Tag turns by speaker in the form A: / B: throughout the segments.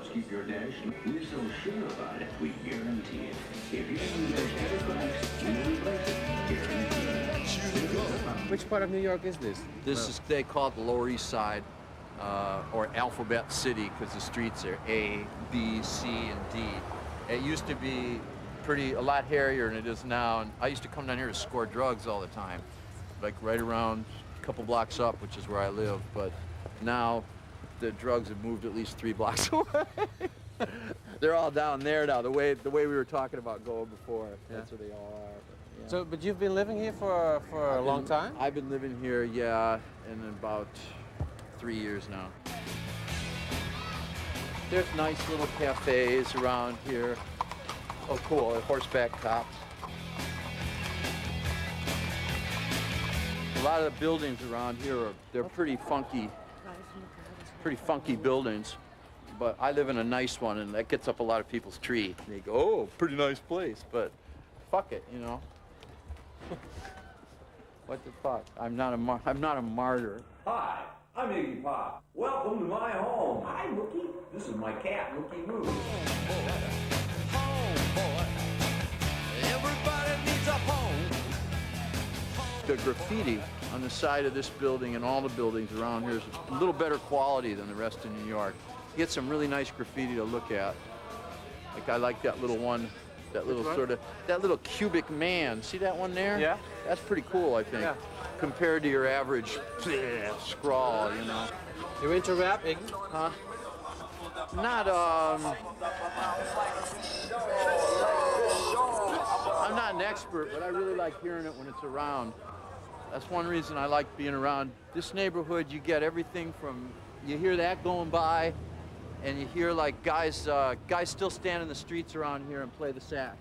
A: helps keep your dash. We're so sure about it, we guarantee it. If your new dash ever cracks, we'll replace it. Guaranteed.
B: Which part of New York is this?
C: This is, they call it the Lower East Side, or Alphabet City, because the streets are A, B, C, and D. It used to be a lot hairier than it is now, and I used to come down here to score drugs all the time, like right around a couple blocks up, which is where I live, but now the drugs have moved at least 3 blocks away. They're all down there now, the way we were talking about going before. Yeah. That's where they all are. But, yeah.
B: But you've been living here for a long time?
C: I've been living here, yeah, in about 3 years now. There's nice little cafes around here. Oh, cool, horseback cops. A lot of the buildings around here they're pretty funky buildings. But I live in a nice one, and that gets up a lot of people's tree. They go, oh, pretty nice place, but fuck it, you know. What the fuck? I'm not a martyr.
A: Hi, I'm Iggy Pop. Welcome to my home. Hi, Rookie. This is my cat, Rookie Moo.
C: The graffiti on the side of this building and all the buildings around here is a little better quality than the rest of New York. You get some really nice graffiti to look at. Like I like that little one, that little that little cubic man. See that one there?
B: Yeah.
C: That's pretty cool, I think, compared to your average scrawl, you know.
B: You into rap, Iggy?
C: Huh? Not, I'm not an expert, but I really like hearing it when it's around. That's one reason I like being around this neighborhood. You get everything from, you hear that going by, and you hear like guys still stand in the streets around here and play the sax,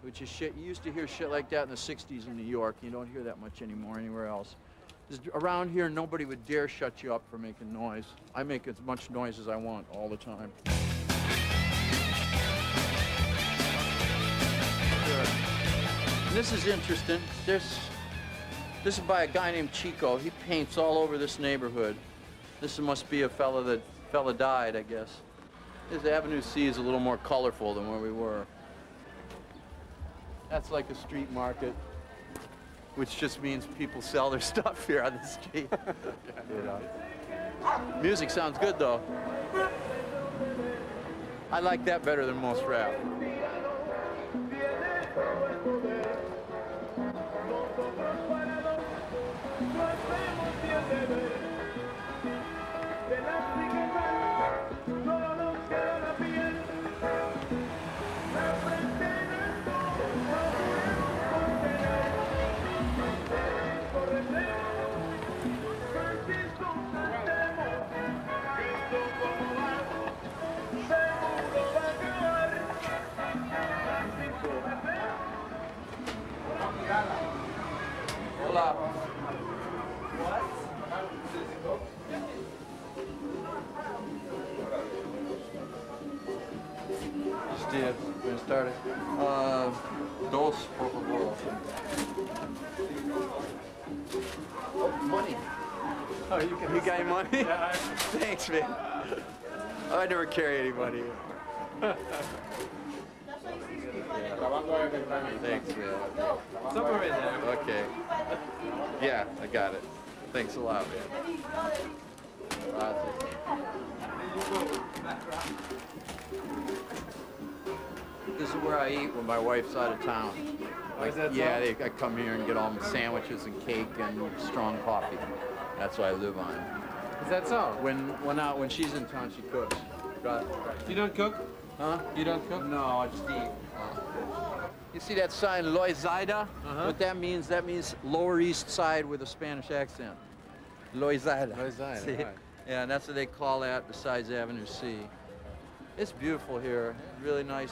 C: which is shit. You used to hear shit like that in the 60s in New York. You don't hear that much anymore anywhere else. Just around here, nobody would dare shut you up for making noise. I make as much noise as I want all the time. And this is interesting. This is by a guy named Chico. He paints all over this neighborhood. This must be a fella died, I guess. This Avenue C is a little more colorful than where we were. That's like a street market, which just means people sell their stuff here on the street. You know. Music sounds good though. I like that better than most rap. Hola. What? Steve, we're gonna start it. Dos, por favor. Oh, money.
B: Oh, you
C: got any money?
B: Yeah,
C: Thanks, man. I never carry any money. Thanks, man.
B: Somewhere in there.
C: Okay. Yeah, I got it. Thanks a lot, man. This is where I eat when my wife's out of town.
B: Is that so?
C: Yeah, I come here and get all my sandwiches and cake and strong coffee. That's what I live on.
B: Is that so?
C: When she's in town, she cooks.
B: You don't cook?
C: Huh?
B: You don't cook?
C: No, I just eat. You see that sign, Loizaida? What that means Lower East Side with a Spanish accent. Loizaida.
B: Loizaida,
C: See?
B: right.
C: Yeah, and that's what they call that besides Avenue C. It's beautiful here, really nice.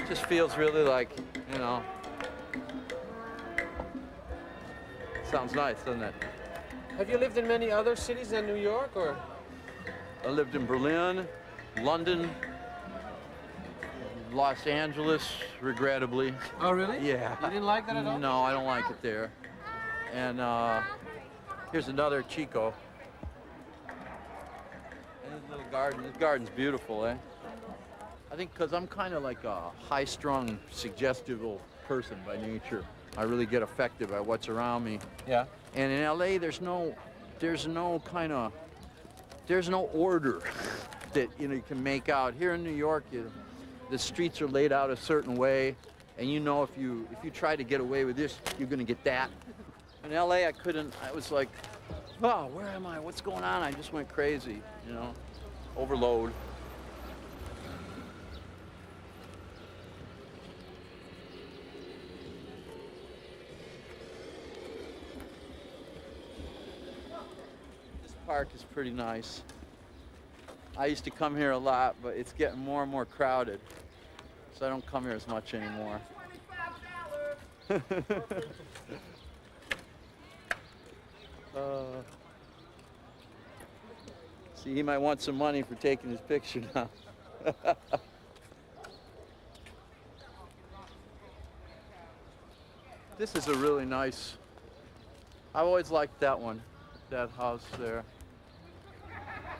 C: Just feels really like, you know, sounds nice, doesn't it?
B: Have you lived in many other cities than New York, or?
C: I lived in Berlin, London, Los Angeles, regrettably.
B: Oh, really?
C: Yeah.
B: You didn't like that at all?
C: No, I don't like it there. And here's another Chico. And his little garden. This garden's beautiful, eh? I think because I'm kind of like a high-strung, suggestible person by nature. I really get affected by what's around me.
B: Yeah.
C: And in LA, there's no order that you can make out. Here in New York, the streets are laid out a certain way, and you know if you try to get away with this, you're gonna get that. In LA, I couldn't. I was like, oh, where am I? What's going on? I just went crazy, you know, overload. This park is pretty nice. I used to come here a lot, but it's getting more and more crowded, so I don't come here as much anymore. See, he might want some money for taking his picture now. This is a really nice, I've always liked that one, that house there.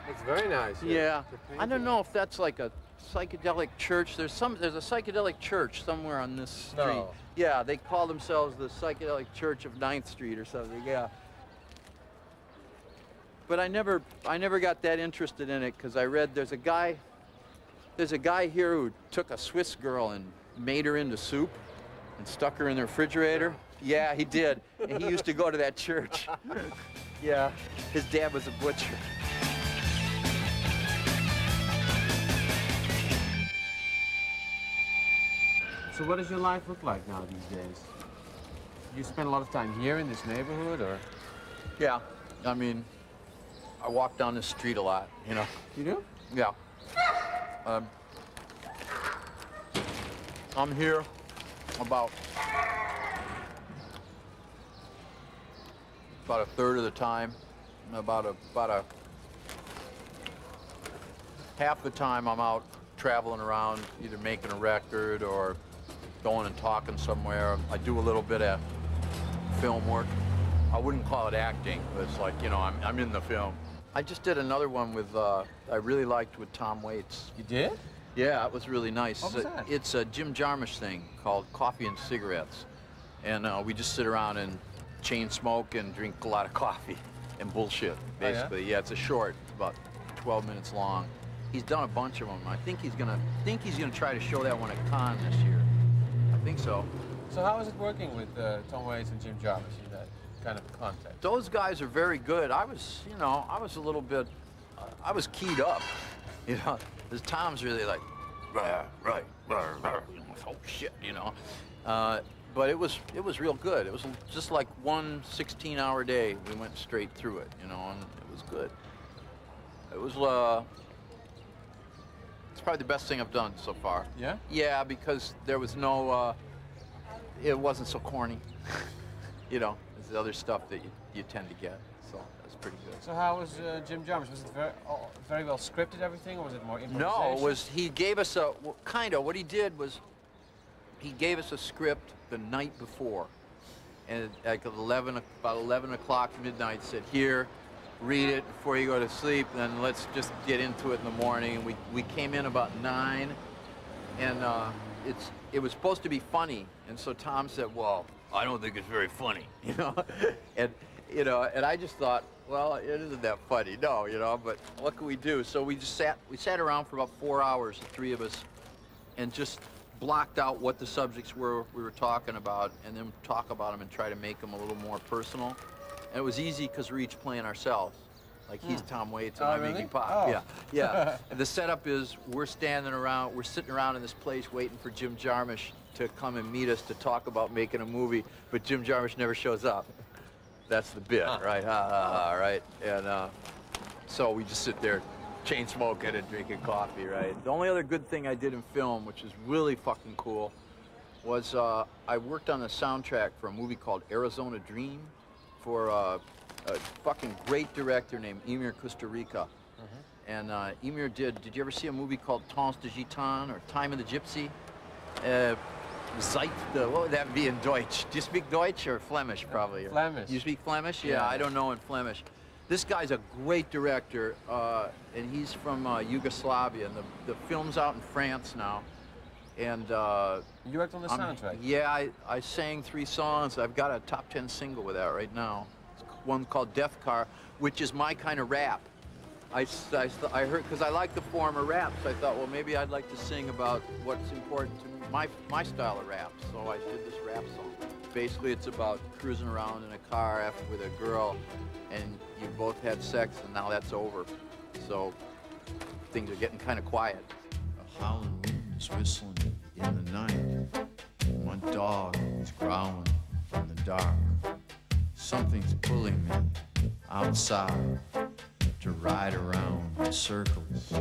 B: It's very nice.
C: Yeah, I don't know if that's like a psychedelic church. There's a psychedelic church somewhere on this street.
B: No.
C: Yeah, they call themselves the Psychedelic Church of 9th Street or something. Yeah. But I never got that interested in it because I read there's a guy here who took a Swiss girl and made her into soup and stuck her in the refrigerator. Yeah, he did. And he used to go to that church. Yeah, his dad was a butcher.
B: So what does your life look like now these days? You spend a lot of time here in this neighborhood, or?
C: Yeah, I mean, I walk down this street a lot, you know.
B: You do?
C: Yeah. I'm here about a third of the time. About half the time I'm out traveling around, either making a record or going and talking somewhere. I do a little bit of film work. I wouldn't call it acting, but it's like, you know, I'm in the film. I just did another one with, I really liked with Tom Waits.
B: You did?
C: Yeah, it was really nice.
B: What was that?
C: It's a Jim Jarmusch thing called Coffee and Cigarettes. And we just sit around and chain smoke and drink a lot of coffee and bullshit, basically.
B: Oh, yeah?
C: Yeah, it's a short, it's about 12 minutes long. He's done a bunch of them. I think he's gonna try to show that one at Cannes this year. I think so.
B: So how is it working with Tom Waits and Jim Jarmusch in that kind of context?
C: Those guys are very good. I was a little bit, I was keyed up, you know. Because Tom's really like, right, oh shit, you know. But it was real good. It was just like one 16-hour day. We went straight through it, you know, and it was good. It was, it's probably the best thing I've done so far.
B: Yeah?
C: Yeah, because there was no, it wasn't so corny. You know, there's the other stuff that you tend to get, so that's pretty good.
B: So how was Jim Jarmusch? Was it very well scripted, everything, or was it more improvisation?
C: No, it was, he gave us what he did was, he gave us a script the night before, and at about 11 o'clock midnight, said, here, read it before you go to sleep, and then let's just get into it in the morning. And we came in about 9, and it was supposed to be funny, and so Tom said, well, I don't think it's very funny, you know, and I just thought, well, it isn't that funny, no, you know, but what can we do? So we sat around for about 4 hours, the three of us, and just blocked out what the subjects were we were talking about, and then talk about them and try to make them a little more personal. And it was easy because we're each playing ourselves. Like he's Tom Waits and I'm
B: really?
C: Iggy Pop.
B: Oh.
C: Yeah. And the setup is we're sitting around in this place waiting for Jim Jarmusch to come and meet us to talk about making a movie, but Jim Jarmusch never shows up. That's the bit, right? Right? And so we just sit there chain smoking and drinking coffee, right? The only other good thing I did in film, which is really fucking cool, was I worked on the soundtrack for a movie called Arizona Dream for a fucking great director named Emir Kusturica. And Emir did you ever see a movie called Temps de Gitan or Time of the Gypsy? What would that be in Deutsch? Do you speak Deutsch or Flemish, probably?
B: Flemish.
C: You speak Flemish? Yeah,
B: Yeah.
C: I don't know in Flemish. This guy's a great director, and he's from Yugoslavia, and the film's out in France now. And
B: You worked on the soundtrack?
C: Yeah, I sang 3 songs. I've got a top 10 single with that right now. It's one called Death Car, which is my kind of rap. I heard, because I like the form of rap, so I thought, well, maybe I'd like to sing about what's important to my style of rap. So I did this rap song. Basically, it's about cruising around in a car with a girl, and you both had sex, and now that's over. So things are getting kind of quiet.
D: A howling wind is whistling in the night. My dog is growling in the dark. Something's pulling me outside to ride around in circles.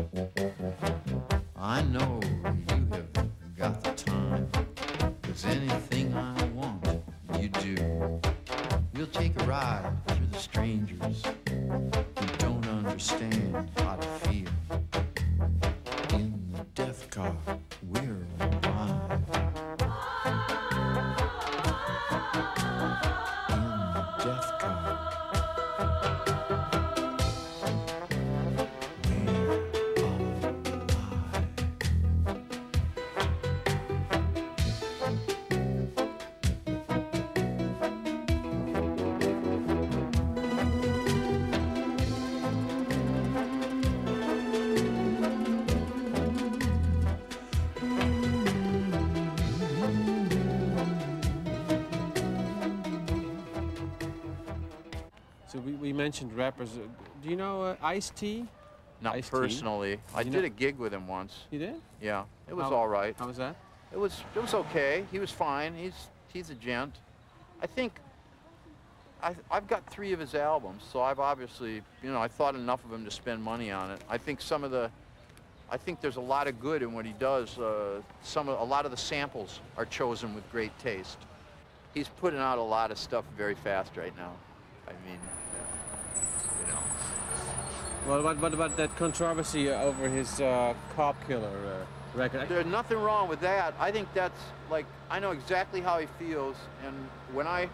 D: I know you have got the time, 'cause anything I want, you do. We'll take a ride through the strangers who don't understand how to feel. In the death car, we're alive. In the death car.
B: So we mentioned rappers. Do you know Ice-T?
C: Not
B: Ice-T?
C: personally. I did a gig with him once.
B: You did?
C: Yeah, it was all right.
B: How was that?
C: It was okay. He was fine. He's a gent. I think I've got 3 of his albums, so I've obviously, I thought enough of him to spend money on it. I think there's a lot of good in what he does. A lot of the samples are chosen with great taste. He's putting out a lot of stuff very fast right now. I mean,
B: Well, what about that controversy over his cop killer record?
C: There's nothing wrong with that. I think that's like, I know exactly how he feels, and when I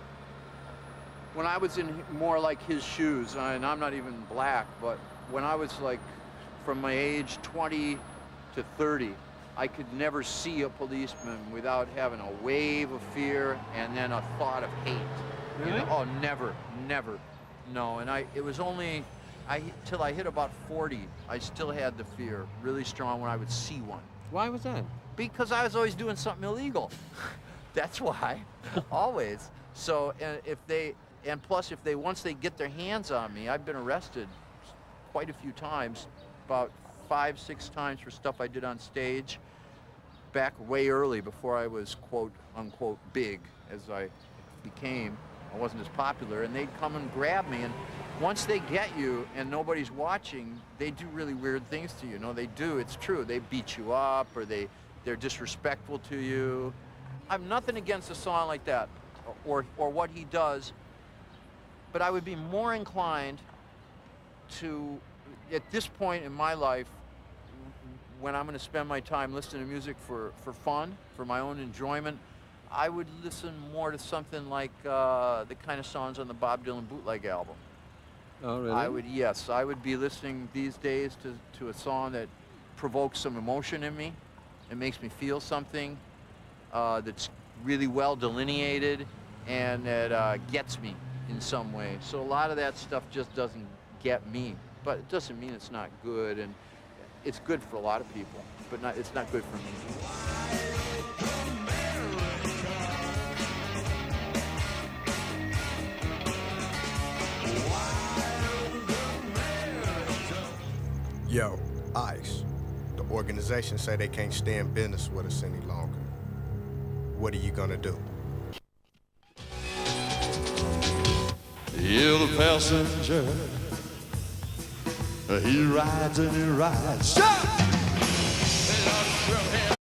C: was in more like his shoes, and I'm not even black, but when I was like from my age 20 to 30, I could never see a policeman without having a wave of fear and then a thought of hate.
B: Really?
C: Oh, never. No, and it was only till I hit about 40, I still had the fear really strong when I would see one.
B: Why was that?
C: Because I was always doing something illegal. That's why, always. So, plus if they once they get their hands on me, I've been arrested quite a few times, about 5-6 times for stuff I did on stage, back way early before I was quote unquote big as I became. I wasn't as popular, and they'd come and grab me, and once they get you and nobody's watching, they do really weird things to you. No, they do, it's true. They beat you up, or they're disrespectful to you. I have nothing against a song like that, or what he does, but I would be more inclined to, at this point in my life, when I'm gonna spend my time listening to music for fun, for my own enjoyment, I would listen more to something like the kind of songs on the Bob Dylan Bootleg album.
B: Oh, really?
C: I would be listening these days to a song that provokes some emotion in me. It makes me feel something that's really well delineated and that gets me in some way. So a lot of that stuff just doesn't get me, but it doesn't mean it's not good, and it's good for a lot of people, but it's not good for me.
E: Yo, ICE. The organization say they can't stay in business with us any longer. What are you gonna do?
D: You're the passenger. He rides and he rides. Stop!